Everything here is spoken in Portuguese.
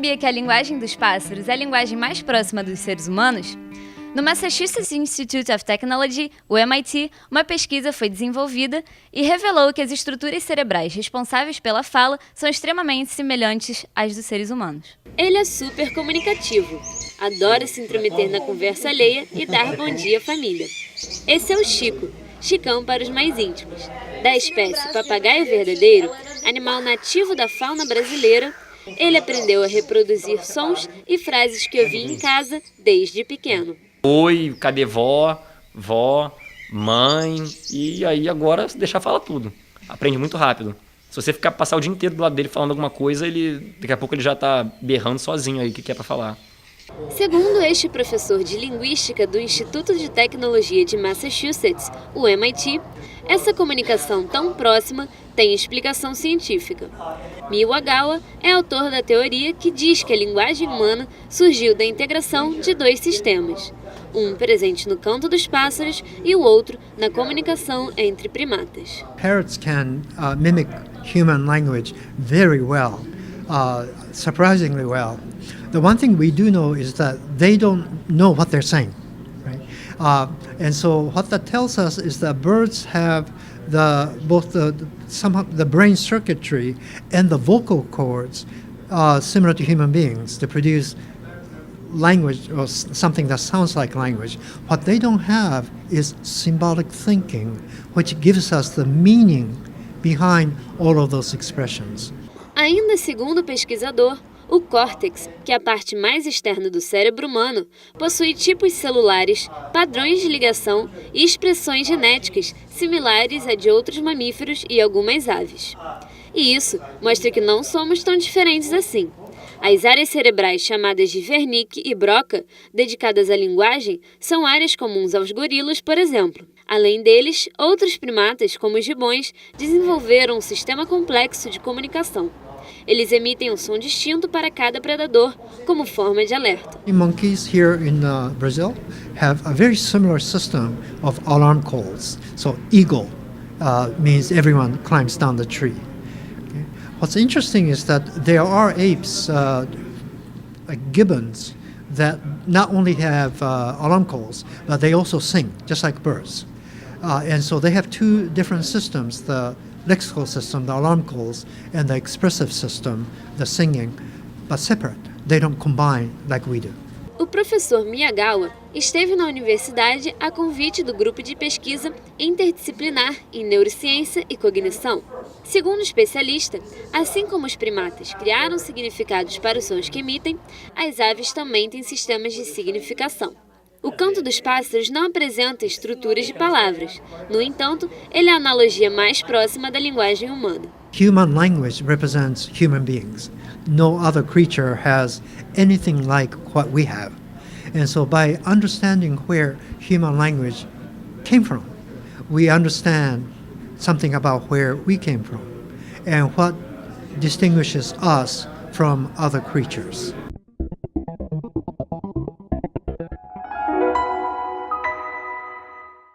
sabia que a linguagem dos pássaros é a linguagem mais próxima dos seres humanos? No Massachusetts Institute of Technology, o MIT, uma pesquisa foi desenvolvida e revelou que as estruturas cerebrais responsáveis pela fala são extremamente semelhantes às dos seres humanos. Ele é super comunicativo, adora se intrometer na conversa alheia e dar bom dia à família. Esse é o Chico, Chicão para os mais íntimos. Da espécie papagaio verdadeiro, animal nativo da fauna brasileira, ele aprendeu a reproduzir sons e frases que ouvia em casa desde pequeno. Oi, cadê vó, mãe, e aí agora deixar falar tudo. Aprende muito rápido. Se você passar o dia inteiro do lado dele falando alguma coisa, daqui a pouco ele já tá berrando sozinho aí o que é pra falar. Segundo este professor de linguística do Instituto de Tecnologia de Massachusetts, o MIT, essa comunicação tão próxima tem explicação científica. Miyagawa é autor da teoria que diz que a linguagem humana surgiu da integração de dois sistemas, um presente no canto dos pássaros e o outro na comunicação entre primatas. Parrots can mimic human language very well, surprisingly well. The one thing we do know is that they don't know what they're saying, right? And so what that tells us is that birds have both the brain circuitry and the vocal cords similar to human beings to produce language or something that sounds like language. What they don't have is symbolic thinking, which gives us the meaning behind all of those expressions. Ainda segundo o pesquisador, o córtex, que é a parte mais externa do cérebro humano, possui tipos celulares, padrões de ligação e expressões genéticas similares a de outros mamíferos e algumas aves. E isso mostra que não somos tão diferentes assim. As áreas cerebrais chamadas de Wernicke e Broca, dedicadas à linguagem, são áreas comuns aos gorilas, por exemplo. Além deles, outros primatas, como os gibões, desenvolveram um sistema complexo de comunicação. Eles emitem um som distinto para cada predador, como forma de alerta. Monkeys here in Brazil have a very similar system of alarm calls. So eagle means everyone climbs down the tree. Okay. What's interesting is that there are apes, like gibbons, that not only have alarm calls, but they also sing, just like birds. And so they have two different systems, the lexical system, the alarm calls, and the expressive system, the singing, but separate. They don't combine like we do. O professor Miyagawa esteve na universidade a convite do grupo de pesquisa interdisciplinar em neurociência e cognição. Segundo o especialista, assim como os primatas criaram significados para os sons que emitem, as aves também têm sistemas de significação. O canto dos pássaros não apresenta estruturas de palavras. No entanto, ele é a analogia mais próxima da linguagem humana. Human language represents human beings. No other creature has anything like what we have. And so by understanding where human language came from, we understand something about where we came from and what distinguishes us from other creatures.